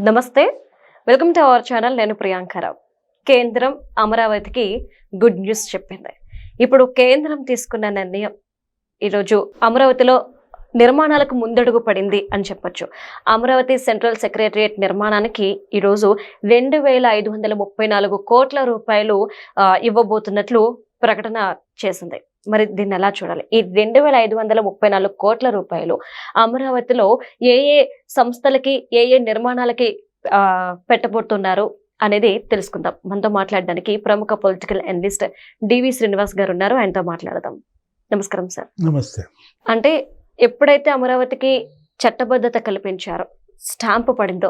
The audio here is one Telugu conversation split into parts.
నమస్తే, వెల్కమ్ టు అవర్ ఛానల్. నేను ప్రియాంకరావు. కేంద్రం అమరావతికి గుడ్ న్యూస్ చెప్పింది. ఇప్పుడు కేంద్రం తీసుకున్న నిర్ణయం ఈరోజు అమరావతిలో నిర్మాణాలకు ముందడుగు పడింది అని చెప్పొచ్చు. అమరావతి సెంట్రల్ సెక్రటరియట్ నిర్మాణానికి ఈరోజు 2534 కోట్ల రూపాయలు ఇవ్వబోతున్నట్లు ప్రకటన చేసింది. మరి దీన్ని ఎలా చూడాలి? ఈ 2534 కోట్ల రూపాయలు అమరావతిలో ఏ ఏ సంస్థలకి ఏ ఏ నిర్మాణాలకి పెట్టబోతున్నారు అనేది తెలుసుకుందాం. మనతో మాట్లాడడానికి ప్రముఖ పొలిటికల్ అనలిస్ట్ డివి శ్రీనివాస్ గారు ఉన్నారు. ఆయనతో మాట్లాడదాం. నమస్కారం సార్. నమస్తే. అంటే ఎప్పుడైతే అమరావతికి చట్టబద్ధత కల్పించారో, స్టాంపు పడిందో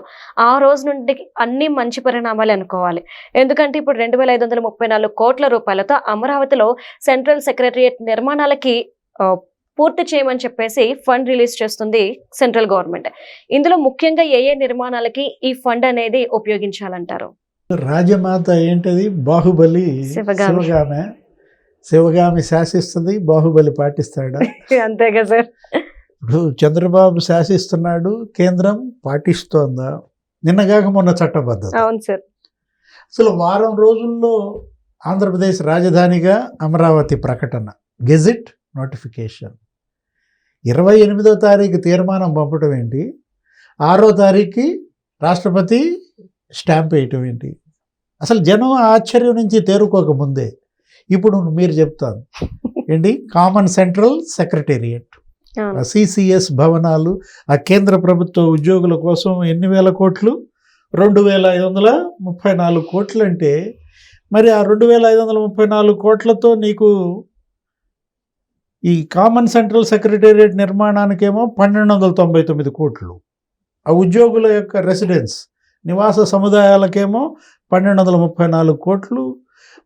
ఆ రోజు నుండి అన్ని మంచి పరిణామాలు అనుకోవాలి. ఎందుకంటే ఇప్పుడు 2534 కోట్ల రూపాయలతో అమరావతిలో సెంట్రల్ సెక్రటరియట్ నిర్మాణాలకి పూర్తి చేయమని చెప్పేసి ఫండ్ రిలీజ్ చేస్తుంది సెంట్రల్ గవర్నమెంట్. ఇందులో ముఖ్యంగా ఏ ఏ నిర్మాణాలకి ఈ ఫండ్ అనేది ఉపయోగించాలంటారు? రాజమాత ఏంటది? బాహుబలి శివగామి శాసిస్తుంది, బాహుబలి పాటిస్తాడా? అంతేగా సార్. ఇప్పుడు చంద్రబాబు శాసిస్తున్నాడు, కేంద్రం పాటిస్తోందా? నిన్నగాక మొన్న చట్టబద్ధత. అవును సార్. అసలు వారం రోజుల్లో ఆంధ్రప్రదేశ్ రాజధానిగా అమరావతి ప్రకటన, గెజిట్ నోటిఫికేషన్. 28వ తారీఖు తీర్మానం పంపడం ఏంటి, 6వ తారీఖుకి రాష్ట్రపతి స్టాంప్ వేయటం ఏంటి? అసలు జనం ఆశ్చర్యం నుంచి తేరుకోకముందే ఇప్పుడు మీరు చెప్తాను ఏంటి, కామన్ సెంట్రల్ సెక్రటేరియట్, సిసిఎస్ భవనాలు, ఆ కేంద్ర ప్రభుత్వ ఉద్యోగుల కోసం ఎన్ని వేల కోట్లు? 2534 కోట్లు. అంటే మరి ఆ 2534 కోట్లతో నీకు ఈ కామన్ సెంట్రల్ సెక్రటేరియట్ నిర్మాణానికేమో 1299 కోట్లు, ఆ ఉద్యోగుల యొక్క రెసిడెన్స్ నివాస సముదాయాలకేమో 1234 కోట్లు.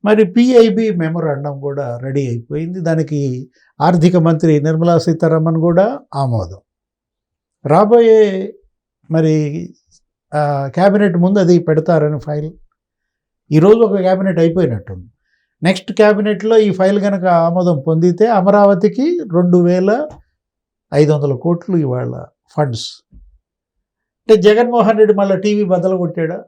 మరి పిఐబి మెమొరాండం కూడా రెడీ అయిపోయింది, దానికి ఆర్థిక మంత్రి నిర్మలా సీతారామన్ కూడా ఆమోదం. రాబోయే మరి క్యాబినెట్ ముందు అది పెడతారని ఫైల్. ఈరోజు ఒక క్యాబినెట్ అయిపోయినట్టుంది. నెక్స్ట్ క్యాబినెట్లో ఈ ఫైల్ కనుక ఆమోదం పొందితే అమరావతికి 2500 కోట్లు ఇవాళ ఫండ్స్. అంటే జగన్మోహన్ రెడ్డి మళ్ళీ టీవీ బద్దలు కొట్టాడా,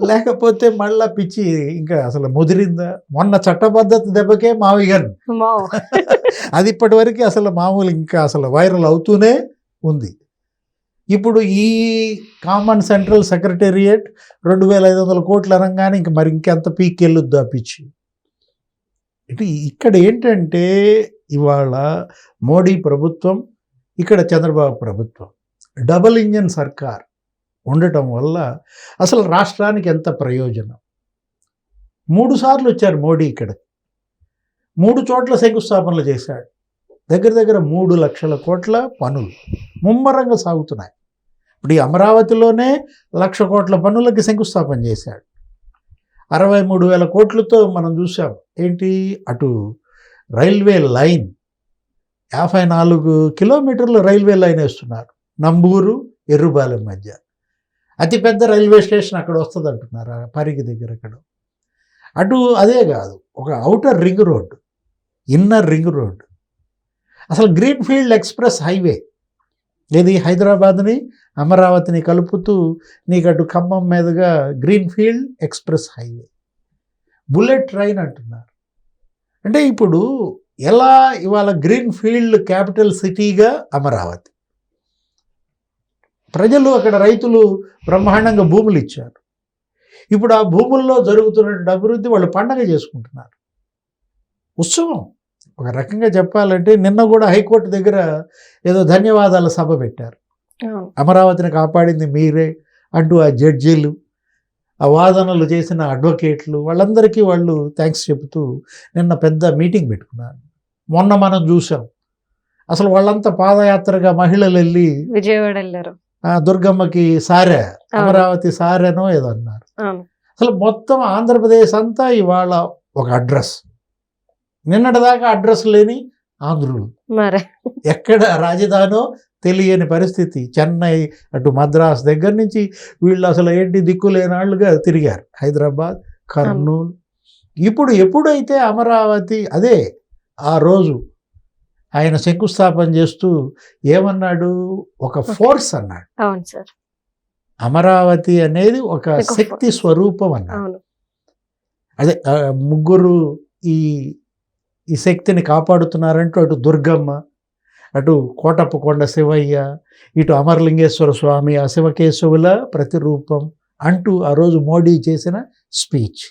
లేకపోతే మళ్ళా పిచ్చి ఇంకా అసలు ముదిరిందా? మొన్న చట్టబద్ధత దెబ్బకే మావిగన్ అది ఇప్పటి వరకు అసలు మామూలు ఇంకా అసలు వైరల్ అవుతూనే ఉంది. ఇప్పుడు ఈ కామన్ సెంట్రల్ సెక్రటేరియట్ 2500 కోట్లు అనగానే ఇంక మరి ఇంకెంత పీక్ వెళ్ళొద్దు ఆ పిచ్చి. ఇటు ఇక్కడ ఏంటంటే ఇవాళ మోడీ ప్రభుత్వం, ఇక్కడ చంద్రబాబు ప్రభుత్వం, డబుల్ ఇంజన్ సర్కార్ ఉండటం వల్ల అసలు రాష్ట్రానికి ఎంత ప్రయోజనం. 3 సార్లు వచ్చారు మోడీ ఇక్కడ, 3 చోట్ల శంకుస్థాపనలు చేశాడు. దగ్గర దగ్గర 3 లక్షల కోట్ల పనులు ముమ్మరంగా సాగుతున్నాయి. ఇప్పుడు ఈ అమరావతిలోనే 1,00,000 కోట్ల పనులకి శంకుస్థాపన చేశాడు. 63,000 కోట్లతో మనం చూసాం ఏంటి, అటు రైల్వే లైన్ 54 కిలోమీటర్లు రైల్వే లైన్ వేస్తున్నారు, నంబూరు ఎర్రుబాలెం మధ్య. అతిపెద్ద రైల్వే స్టేషన్ అక్కడ వస్తుంది అంటున్నారు, పరిగి దగ్గర. అక్కడ అటు అదే కాదు, ఒక outer ring road, inner ring road, అసలు గ్రీన్ ఫీల్డ్ ఎక్స్ప్రెస్ హైవే, ఇది హైదరాబాద్ని అమరావతిని కలుపుతూ నీకు అటు ఖమ్మం మీదుగా green field express highway, bullet train అంటున్నారు. అంటే ఇప్పుడు ఎలా ఇవాళ గ్రీన్ ఫీల్డ్ క్యాపిటల్ సిటీగా అమరావతి. ప్రజలు అక్కడ రైతులు బ్రహ్మాండంగా భూములు ఇచ్చారు. ఇప్పుడు ఆ భూముల్లో జరుగుతున్న అభివృద్ధి వాళ్ళు పండగ చేసుకుంటున్నారు, ఉత్సవం. ఒక రకంగా చెప్పాలంటే నిన్న కూడా హైకోర్టు దగ్గర ఏదో ధన్యవాదాల సభ పెట్టారు. అమరావతిని కాపాడింది మీరే అంటూ ఆ జడ్జీలు, ఆ వాదనలు చేసిన అడ్వకేట్లు, వాళ్ళందరికీ వాళ్ళు థ్యాంక్స్ చెబుతూ నిన్న పెద్ద మీటింగ్ పెట్టుకున్నారు. మొన్న మనం చూసాం అసలు వాళ్ళంతా పాదయాత్రగా మహిళలు వెళ్ళి విజయవాడ వెళ్ళారు, దుర్గమ్మకి సారె, అమరావతి సారెనో ఏదో అన్నారు. అసలు మొత్తం ఆంధ్రప్రదేశ్ అంతా ఇవాళ ఒక అడ్రస్. నిన్నటిదాకా అడ్రస్ లేని ఆంధ్రులు, ఎక్కడ రాజధానో తెలియని పరిస్థితి. చెన్నై అటు మద్రాస్ దగ్గర నుంచి వీళ్ళు అసలు ఏంటి దిక్కులేనాళ్ళుగా తిరిగారు, హైదరాబాద్, కర్నూలు. ఇప్పుడు ఎప్పుడైతే అమరావతి, అదే ఆ రోజు ఆయన శంకుస్థాపన చేస్తూ ఏమన్నాడు, ఒక ఫోర్స్ అన్నాడు. అవును సార్. అమరావతి అనేది ఒక ఒక శక్తి స్వరూపం అన్నాడు. అవును. అదే ముగ్గురు ఈ ఈ శక్తిని కాపాడుతున్నారంటూ అటు దుర్గమ్మ, అటు కోటప్పకొండ శివయ్య, ఇటు అమరలింగేశ్వర స్వామి, ఆ శివకేశవుల ప్రతిరూపం అంటూ ఆ రోజు మోడీ చేసిన స్పీచ్,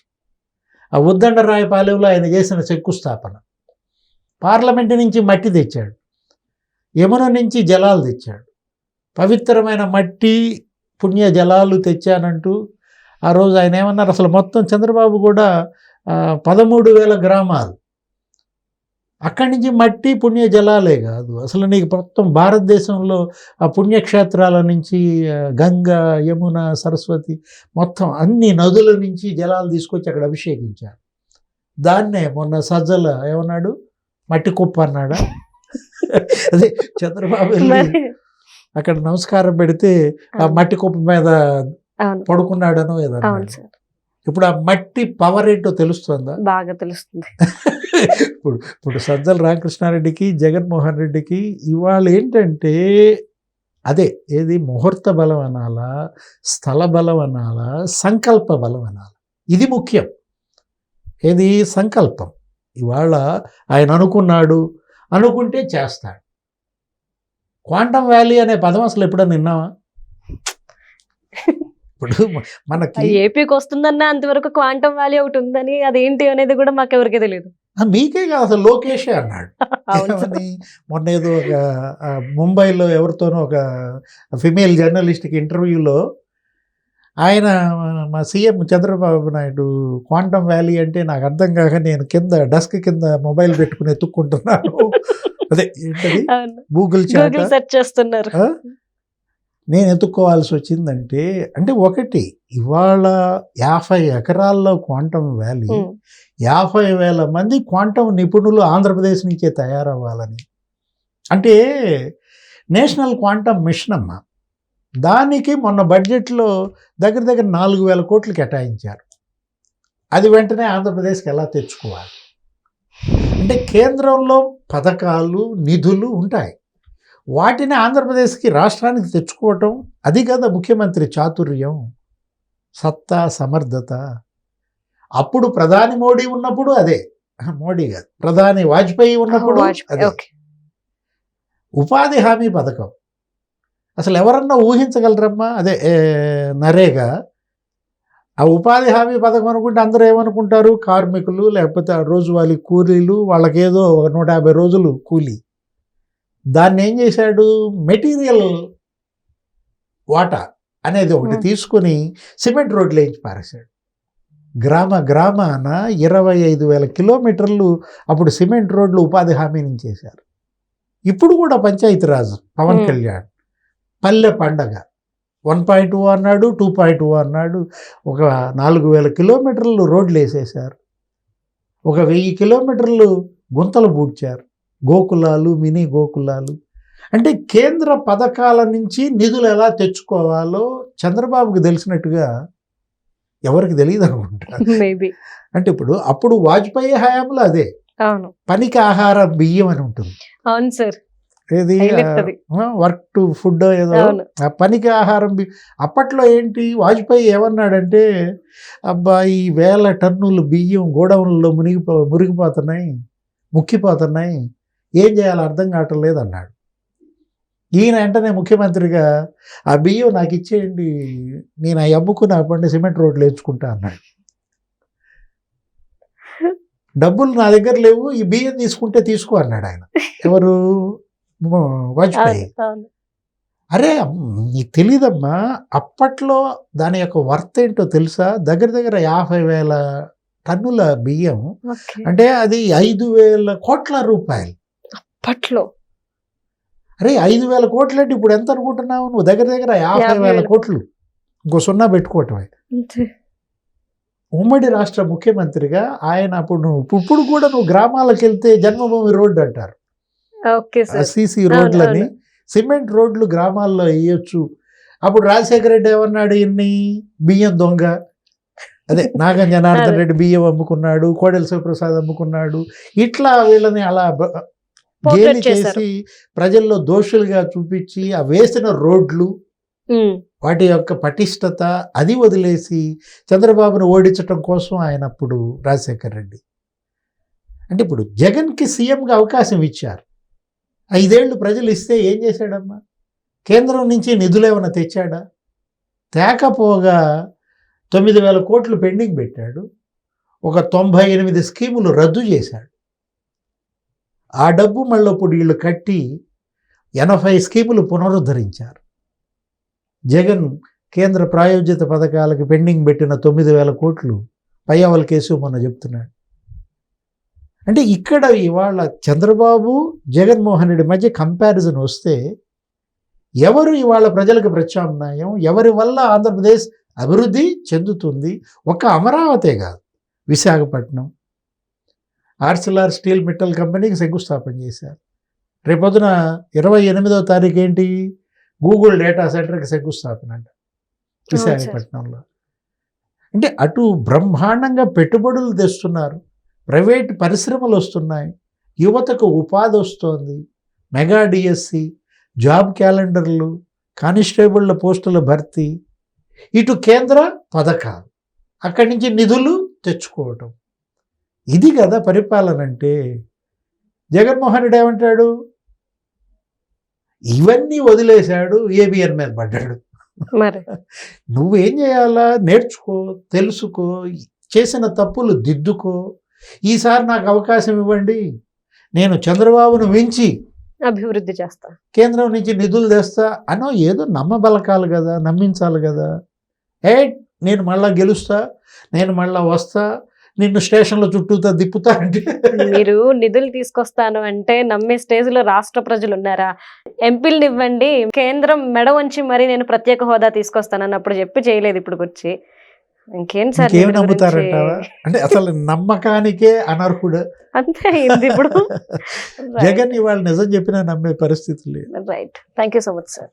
ఆ ఉద్దండరాయపాలెంలో ఆయన చేసిన శంకుస్థాపన, పార్లమెంటు నుంచి మట్టి తెచ్చాడు, యమున నుంచి జలాలు తెచ్చాడు, పవిత్రమైన మట్టి పుణ్య జలాలు తెచ్చానంటూ ఆ రోజు ఆయన ఏమన్నారు, అసలు మొత్తం చంద్రబాబు కూడా 13,000 గ్రామాలు, అక్కడి నుంచి మట్టి పుణ్య జలాలే కాదు, అసలు నీకు మొత్తం భారతదేశంలో ఆ పుణ్యక్షేత్రాల నుంచి గంగా, యమున, సరస్వతి మొత్తం అన్ని నదుల నుంచి జలాలు తీసుకొచ్చి అక్కడ అభిషేకించారు. దాన్నే మొన్న సజ్జల ఏమన్నాడు, మట్టి కుప్ప అన్నాడా? అదే చంద్రబాబు వెళ్ళి అక్కడ నమస్కారం పెడితే ఆ మట్టి కుప్ప మీద పడుకున్నాడనో ఏదన్నా. ఇప్పుడు ఆ మట్టి పవర్ ఏంటో తెలుస్తుందా? బాగా తెలుస్తుంది. ఇప్పుడు సజ్జల రామకృష్ణారెడ్డికి, జగన్మోహన్ రెడ్డికి ఇవాళ ఏంటంటే అదే ఏది ముహూర్త బలం అనాలా, స్థల బలం అనాలా, సంకల్ప బలం అనాలా, ఇది ముఖ్యం. ఏది సంకల్పం. ఇవాళ ఆయన అనుకుంటే చేస్తాడు. క్వాంటమ్ వ్యాలీ అనే పదం అసలు ఎప్పుడన్నా విన్నావా? ఇప్పుడు మనకి ఏపీకి వస్తుందన్న అంతవరకు క్వాంటమ్ వ్యాలీ ఒకటి ఉందని, అదేంటి అనేది కూడా మాకెవరికి తెలియదు. మీకే కాదు, అసలు లోకేషే అన్నాడు. మొన్న ఏదో ఒక ముంబైలో ఎవరితోనో ఒక ఫిమేల్ జర్నలిస్ట్కి ఇంటర్వ్యూలో ఆయన మా CM Chandrababu Naidu quantum valley అంటే నాకు అర్థం కాక నేను కింద డెస్క్ కింద మొబైల్ పెట్టుకుని ఎత్తుక్కుంటున్నాను, అదే ఏంటది గూగుల్ సెర్చ్ చేస్తున్నారు, నేను ఎత్తుక్కోవాల్సి వచ్చిందంటే, అంటే ఒకటి ఇవాళ 50 ఎకరాల్లో క్వాంటమ్ వ్యాలీ, 50,000 మంది క్వాంటమ్ నిపుణులు ఆంధ్రప్రదేశ్ నుంచే తయారవ్వాలని, అంటే నేషనల్ క్వాంటమ్ మిషన్ అమ్మ. దానికి మొన్న బడ్జెట్లో దగ్గర 4,000 కోట్లు కేటాయించారు. అది వెంటనే ఆంధ్రప్రదేశ్కి ఎలా తెచ్చుకోవాలి అంటే, కేంద్రంలో పథకాలు, నిధులు ఉంటాయి, వాటిని ఆంధ్రప్రదేశ్కి రాష్ట్రానికి తెచ్చుకోవటం, అది కదా ముఖ్యమంత్రి చాతుర్యం, సత్తా, సమర్థత. అప్పుడు ప్రధాని మోడీ ఉన్నప్పుడు అదే, మోడీ కాదు ప్రధాని వాజ్పేయి ఉన్నప్పుడు అదే. ఉపాధి హామీ పథకం అసలు ఎవరన్నా ఊహించగలరమ్మా? అదే నరేగా, ఆ ఉపాధి హామీ పథకం అనుకుంటే అందరూ ఏమనుకుంటారు, కార్మికులు లేకపోతే రోజువారీ కూలీలు, వాళ్ళకేదో 150 రోజులు కూలీ. దాన్ని ఏం చేశాడు, మెటీరియల్ వాటా అనేది ఒకటి తీసుకుని సిమెంట్ రోడ్లు వేయించి పారేశాడు. గ్రామాన 25,000 కిలోమీటర్లు అప్పుడు సిమెంట్ రోడ్లు ఉపాధి హామీ నుంచి చేశారు. ఇప్పుడు కూడా పంచాయతీరాజ్ పవన్ కళ్యాణ్ పల్లె పండగ 1.2 అన్నాడు, 2.2 అన్నాడు, ఒక 4,000 కిలోమీటర్లు రోడ్లు వేసేశారు, ఒక 1,000 కిలోమీటర్లు గుంతలు పూడ్చారు, గోకులాలు, మినీ గోకులాలు. అంటే కేంద్ర పథకాల నుంచి నిధులు ఎలా తెచ్చుకోవాలో చంద్రబాబుకి తెలిసినట్టుగా ఎవరికి తెలియదు అనుకుంటారు. అంటే అప్పుడు వాజ్పేయి హయాంలో అదే పనికి ఆహారం బియ్యం అని ఉంటుంది. అవును సార్, ఏది వర్క్ టు ఫుడ్ ఏదో, ఆ పనికి ఆహారం అప్పట్లో ఏంటి, వాజ్పేయి ఏమన్నాడంటే, అబ్బా ఈ 1,000 టన్నులు బియ్యం గోడౌన్లలో ముక్కిపోతున్నాయి, ఏం చేయాలో అర్థం కావటం లేదు అన్నాడు. ఈయన వెంటనే ముఖ్యమంత్రిగా ఆ బియ్యం నాకు ఇచ్చేయండి, నేను అవి అమ్ముకుని అప్పటి సిమెంట్ రోడ్లు వేయించుకుంటా అన్నాడు. డబ్బులు నా దగ్గర లేవు, ఈ బియ్యం తీసుకుంటే తీసుకో అన్నాడు ఆయన. ఎవరు, వాజ్పేయి. అరే నీకు తెలీదమ్మా, అప్పట్లో దాని యొక్క వర్త్ ఏంటో తెలుసా? దగ్గర 50,000 టన్నుల బియ్యం అంటే అది 5,000 కోట్ల రూపాయలు అప్పట్లో. అరే 5,000 కోట్లు అంటే ఇప్పుడు ఎంత అనుకుంటున్నావు నువ్వు? దగ్గర 50,000 కోట్లు, ఇంకో సున్నా పెట్టుకోవటమే. ఉమ్మడి రాష్ట్ర ముఖ్యమంత్రిగా ఆయన ఇప్పుడు కూడా నువ్వు గ్రామాలకు వెళ్తే జన్మభూమి రోడ్డు అంటారు, సిసి రోడ్లని, సిమెంట్ రోడ్లు గ్రామాల్లో వేయొచ్చు. అప్పుడు రాజశేఖర రెడ్డి ఏమన్నాడు, ఇన్ని బియ్యం దొంగ, అదే నాగం జనార్దన్ రెడ్డి బియ్యం అమ్ముకున్నాడు, కోడెల శివప్రసాద్ అమ్ముకున్నాడు, ఇట్లా వీళ్ళని అలా గేలి చేసి ప్రజల్లో దోషులుగా చూపించి ఆ వేసిన రోడ్లు వాటి యొక్క పటిష్టత అది వదిలేసి చంద్రబాబును ఓడించటం కోసం ఆయన అప్పుడు రాజశేఖర్ రెడ్డి. అంటే ఇప్పుడు జగన్కి సీఎంగా అవకాశం ఇచ్చారు. 5 ఏళ్ళు ప్రజలు ఇస్తే ఏం చేశాడమ్మా? కేంద్రం నుంచి నిధులు ఏమైనా తెచ్చాడా? తేకపోగా 9,000 కోట్లు పెండింగ్ పెట్టాడు. ఒక 98 స్కీములు రద్దు చేశాడు. ఆ డబ్బు మళ్ళీ ఇప్పుడు వీళ్ళు కట్టి 80 స్కీములు పునరుద్ధరించారు. జగన్ కేంద్ర ప్రాయోజిత పథకాలకు పెండింగ్ పెట్టిన 9,000 కోట్లు పయ్యావల కేసు మొన్న చెప్తున్నాడు. అంటే ఇక్కడ ఇవాళ చంద్రబాబు జగన్మోహన్ రెడ్డి మధ్య కంపారిజన్ వస్తే ఎవరు ఇవాళ ప్రజలకు ప్రత్యామ్నాయం, ఎవరి వల్ల ఆంధ్రప్రదేశ్ అభివృద్ధి చెందుతుంది? ఒక అమరావతే కాదు, విశాఖపట్నం ఆర్సిలార్ స్టీల్ మిట్టల్ కంపెనీకి శంకుస్థాపన చేశారు. రేపొద్దున 28వ తారీఖు ఏంటి? గూగుల్ డేటా సెంటర్కి శంకుస్థాపన అంట విశాఖపట్నంలో. అంటే అటు బ్రహ్మాండంగా పెట్టుబడులు తెస్తున్నారు, ప్రైవేట్ పరిశ్రమలు వస్తున్నాయి, యువతకు ఉపాధి వస్తోంది, మెగా డిఎస్సి, జాబ్ క్యాలెండర్లు, కానిస్టేబుళ్ల పోస్టుల భర్తీ, ఇటు కేంద్ర పథకాలు, అక్కడి నుంచి నిధులు తెచ్చుకోవటం. ఇది కదా పరిపాలన అంటే. జగన్మోహన్ రెడ్డి ఏమంటాడు? ఇవన్నీ వదిలేశాడు, ఏబిఎన్ మీద పడ్డాడు. మరి నువ్వేం చేయాలా? నేర్చుకో, తెలుసుకో, చేసిన తప్పులు దిద్దుకో. ఈసారి నాకు అవకాశం ఇవ్వండి, నేను చంద్రబాబును మించి అభివృద్ధి చేస్తా, కేంద్రం నుంచి నిధులు తెస్తా అనో ఏదో నమ్మబలకాలి కదా, నమ్మించాలి కదా. నేను మళ్ళా గెలుస్తా, నేను మళ్ళా వస్తా, నిన్ను స్టేషన్లో చుట్టూతా తిప్పుతా అంటే మీరు నిధులు తీసుకొస్తాను అంటే నమ్మే స్టేజ్ లో రాష్ట్ర ప్రజలు ఉన్నారా? ఎంపీలు ఇవ్వండి, కేంద్రం మెడ వంచి మరి నేను ప్రత్యేక హోదా తీసుకొస్తాను అన్నప్పుడు చెప్పి చేయలేదు, ఇప్పుడు వచ్చి ఇంకేం సార్ ఏమి నమ్ముతారంటావా? అంటే అసలు నమ్మకానికే అనర్హుడు. అంతే అయింది ఇప్పుడు. జగన్ ఇవాళ నిజం చెప్పినా నమ్మే పరిస్థితి లేదు. Right, thank you so much sir.